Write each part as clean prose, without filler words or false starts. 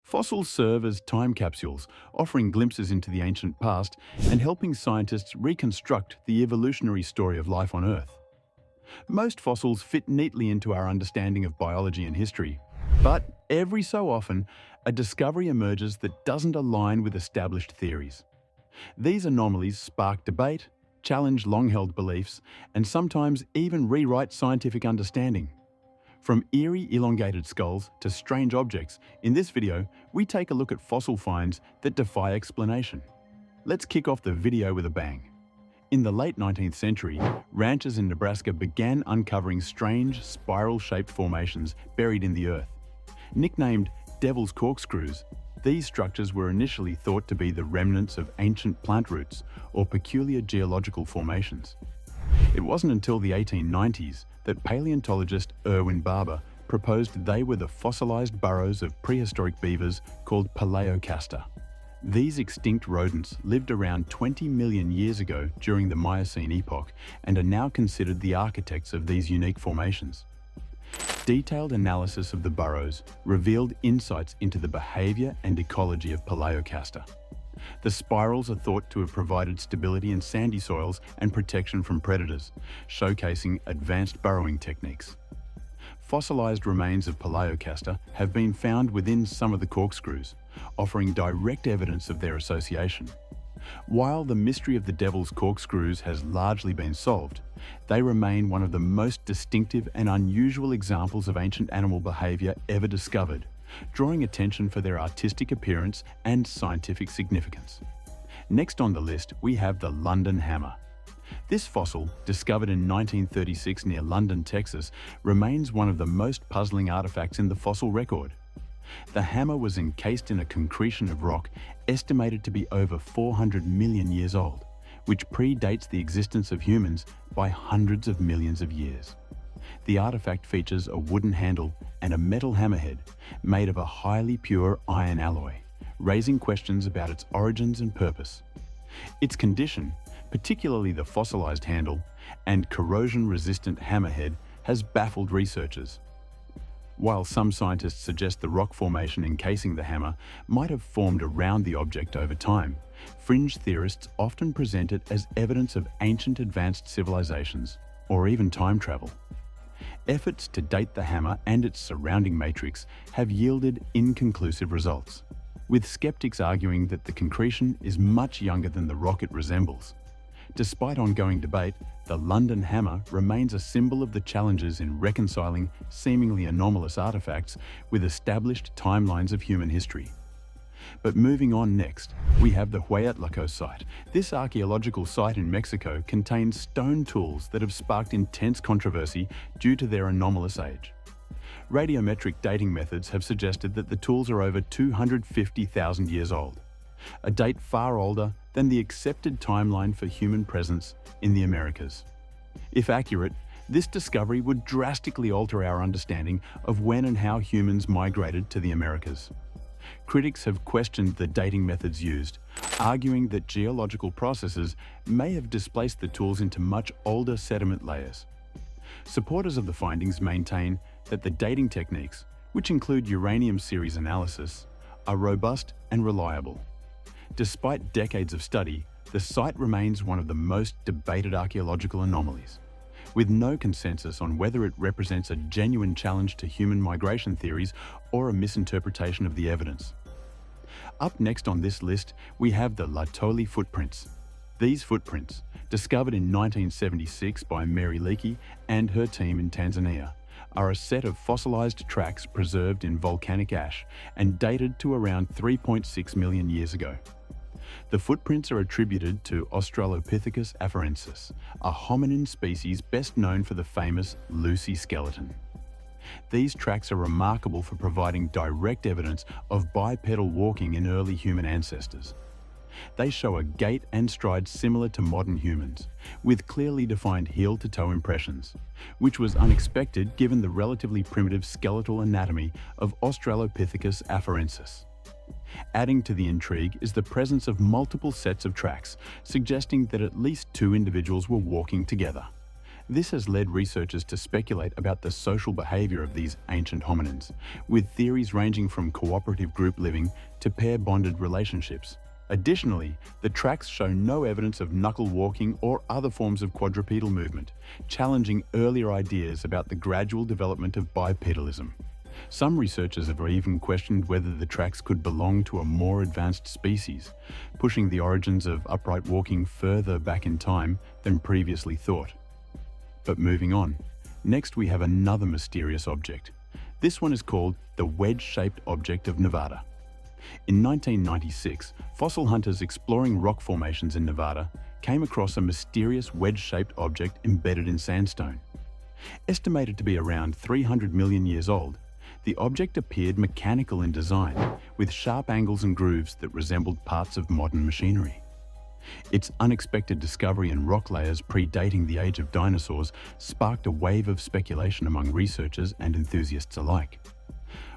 Fossils serve as time capsules, offering glimpses into the ancient past and helping scientists reconstruct the evolutionary story of life on Earth. Most fossils fit neatly into our understanding of biology and history, but every so often, a discovery emerges that doesn't align with established theories. These anomalies spark debate, challenge long-held beliefs, and sometimes even rewrite scientific understanding. From eerie elongated skulls to strange objects, in this video, we take a look at fossil finds that defy explanation. Let's kick off the video with a bang. In the late 19th century, ranchers in Nebraska began uncovering strange, spiral-shaped formations buried in the earth. Nicknamed devil's corkscrews, these structures were initially thought to be the remnants of ancient plant roots or peculiar geological formations. It wasn't until the 1890s that paleontologist Erwin Barber proposed they were the fossilized burrows of prehistoric beavers called Paleocasta. These extinct rodents lived around 20 million years ago during the Miocene epoch and are now considered the architects of these unique formations. Detailed analysis of the burrows revealed insights into the behavior and ecology of Paleocasta. The spirals are thought to have provided stability in sandy soils and protection from predators, showcasing advanced burrowing techniques. Fossilized remains of Paleocasta have been found within some of the corkscrews, offering direct evidence of their association. While the mystery of the devil's corkscrews has largely been solved, they remain one of the most distinctive and unusual examples of ancient animal behavior ever discovered, drawing attention for their artistic appearance and scientific significance. Next on the list, we have the London hammer. This fossil, discovered in 1936 near London, Texas, remains one of the most puzzling artifacts in the fossil record. The hammer was encased in a concretion of rock estimated to be over 400 million years old, which predates the existence of humans by hundreds of millions of years. The artifact features a wooden handle and a metal hammerhead made of a highly pure iron alloy, raising questions about its origins and purpose. Its condition, particularly the fossilized handle and corrosion-resistant hammerhead, has baffled researchers. While some scientists suggest the rock formation encasing the hammer might have formed around the object over time, fringe theorists often present it as evidence of ancient advanced civilizations, or even time travel. Efforts to date the hammer and its surrounding matrix have yielded inconclusive results, with skeptics arguing that the concretion is much younger than the rock it resembles. Despite ongoing debate, the London hammer remains a symbol of the challenges in reconciling seemingly anomalous artifacts with established timelines of human history. But moving on next, we have the Hueyatlaco site. This archaeological site in Mexico contains stone tools that have sparked intense controversy due to their anomalous age. Radiometric dating methods have suggested that the tools are over 250,000 years old, a date far older than the accepted timeline for human presence in the Americas. If accurate, this discovery would drastically alter our understanding of when and how humans migrated to the Americas. Critics have questioned the dating methods used, arguing that geological processes may have displaced the tools into much older sediment layers. Supporters of the findings maintain that the dating techniques, which include uranium series analysis, are robust and reliable. Despite decades of study, the site remains one of the most debated archaeological anomalies, with no consensus on whether it represents a genuine challenge to human migration theories or a misinterpretation of the evidence. Up next on this list, we have the Laetoli footprints. These footprints, discovered in 1976 by Mary Leakey and her team in Tanzania, are a set of fossilized tracks preserved in volcanic ash and dated to around 3.6 million years ago. The footprints are attributed to Australopithecus afarensis, a hominin species best known for the famous Lucy skeleton. These tracks are remarkable for providing direct evidence of bipedal walking in early human ancestors. They show a gait and stride similar to modern humans, with clearly defined heel-to-toe impressions, which was unexpected given the relatively primitive skeletal anatomy of Australopithecus afarensis. Adding to the intrigue is the presence of multiple sets of tracks, suggesting that at least two individuals were walking together. This has led researchers to speculate about the social behavior of these ancient hominins, with theories ranging from cooperative group living to pair-bonded relationships. Additionally, the tracks show no evidence of knuckle walking or other forms of quadrupedal movement, challenging earlier ideas about the gradual development of bipedalism. Some researchers have even questioned whether the tracks could belong to a more advanced species, pushing the origins of upright walking further back in time than previously thought. But moving on, next we have another mysterious object. This one is called the wedge-shaped object of Nevada. In 1996, fossil hunters exploring rock formations in Nevada came across a mysterious wedge-shaped object embedded in sandstone. Estimated to be around 300 million years old, the object appeared mechanical in design, with sharp angles and grooves that resembled parts of modern machinery. Its unexpected discovery in rock layers predating the age of dinosaurs sparked a wave of speculation among researchers and enthusiasts alike.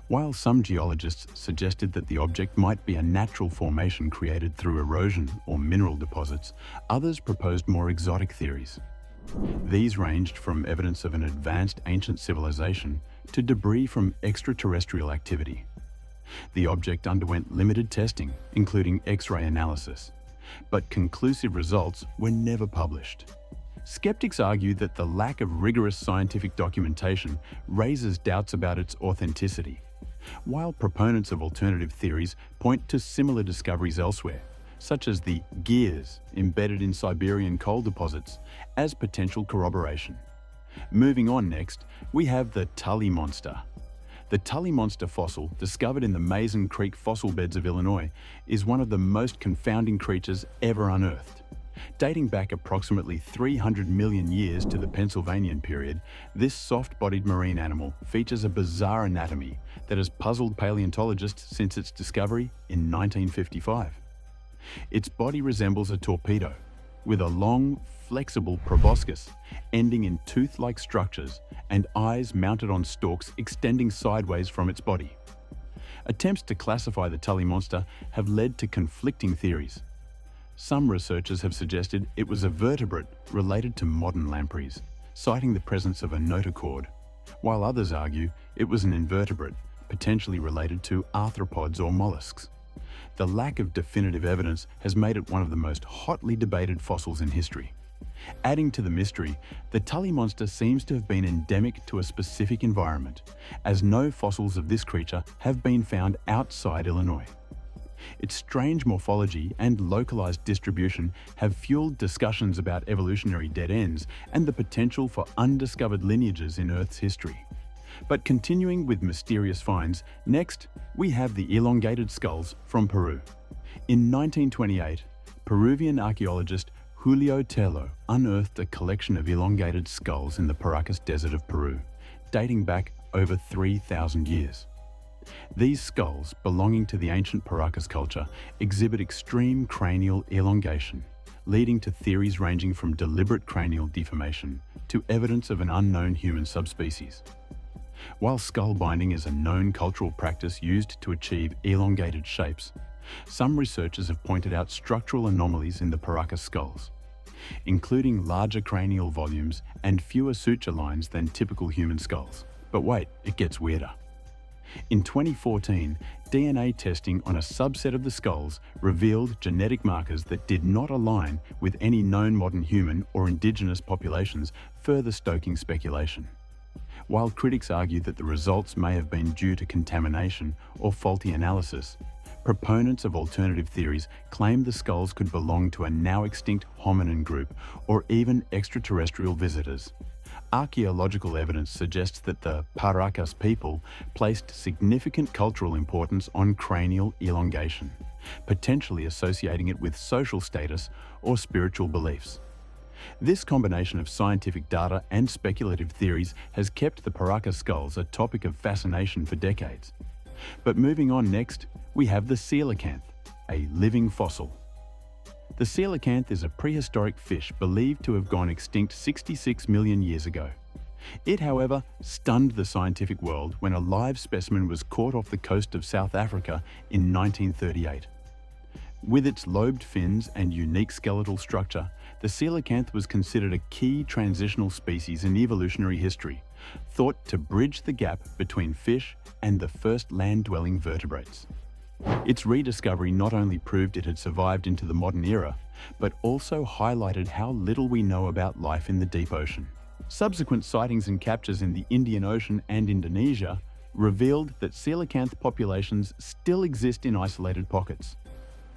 While some geologists suggested that the object might be a natural formation created through erosion or mineral deposits, others proposed more exotic theories. These ranged from evidence of an advanced ancient civilization to debris from extraterrestrial activity. The object underwent limited testing, including X-ray analysis, but conclusive results were never published. Skeptics argue that the lack of rigorous scientific documentation raises doubts about its authenticity, while proponents of alternative theories point to similar discoveries elsewhere, such as the gears embedded in Siberian coal deposits, as potential corroboration. Moving on next, we have the Tully Monster. The Tully Monster fossil, discovered in the Mason Creek fossil beds of Illinois, is one of the most confounding creatures ever unearthed. Dating back approximately 300 million years to the Pennsylvanian period, this soft-bodied marine animal features a bizarre anatomy that has puzzled paleontologists since its discovery in 1955. Its body resembles a torpedo, with a long, flexible proboscis ending in tooth-like structures and eyes mounted on stalks extending sideways from its body. Attempts to classify the Tully Monster have led to conflicting theories. Some researchers have suggested it was a vertebrate related to modern lampreys, citing the presence of a notochord, while others argue it was an invertebrate, potentially related to arthropods or mollusks. The lack of definitive evidence has made it one of the most hotly debated fossils in history. Adding to the mystery, the Tully Monster seems to have been endemic to a specific environment, as no fossils of this creature have been found outside Illinois. Its strange morphology and localized distribution have fueled discussions about evolutionary dead ends and the potential for undiscovered lineages in Earth's history. But continuing with mysterious finds, next we have the elongated skulls from Peru. In 1928, Peruvian archaeologist Julio Tello unearthed a collection of elongated skulls in the Paracas Desert of Peru, dating back over 3,000 years. These skulls, belonging to the ancient Paracas culture, exhibit extreme cranial elongation, leading to theories ranging from deliberate cranial deformation to evidence of an unknown human subspecies. While skull binding is a known cultural practice used to achieve elongated shapes, some researchers have pointed out structural anomalies in the Paracas skulls, including larger cranial volumes and fewer suture lines than typical human skulls. But wait, it gets weirder. In 2014, DNA testing on a subset of the skulls revealed genetic markers that did not align with any known modern human or indigenous populations, further stoking speculation. While critics argue that the results may have been due to contamination or faulty analysis, proponents of alternative theories claim the skulls could belong to a now extinct hominin group or even extraterrestrial visitors. Archaeological evidence suggests that the Paracas people placed significant cultural importance on cranial elongation, potentially associating it with social status or spiritual beliefs. This combination of scientific data and speculative theories has kept the Paracas skulls a topic of fascination for decades. But moving on next, we have the coelacanth, a living fossil. The coelacanth is a prehistoric fish believed to have gone extinct 66 million years ago. It, however, stunned the scientific world when a live specimen was caught off the coast of South Africa in 1938. With its lobed fins and unique skeletal structure, the coelacanth was considered a key transitional species in evolutionary history, thought to bridge the gap between fish and the first land-dwelling vertebrates. Its rediscovery not only proved it had survived into the modern era, but also highlighted how little we know about life in the deep ocean. Subsequent sightings and captures in the Indian Ocean and Indonesia revealed that coelacanth populations still exist in isolated pockets.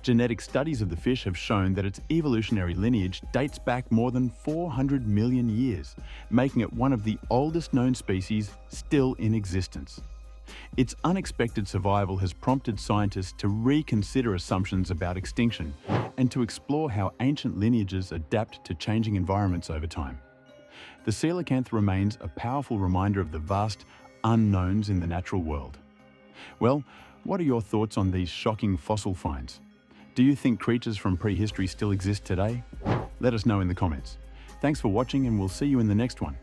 Genetic studies of the fish have shown that its evolutionary lineage dates back more than 400 million years, making it one of the oldest known species still in existence. Its unexpected survival has prompted scientists to reconsider assumptions about extinction and to explore how ancient lineages adapt to changing environments over time. The coelacanth remains a powerful reminder of the vast unknowns in the natural world. Well, what are your thoughts on these shocking fossil finds? Do you think creatures from prehistory still exist today? Let us know in the comments. Thanks for watching, and we'll see you in the next one.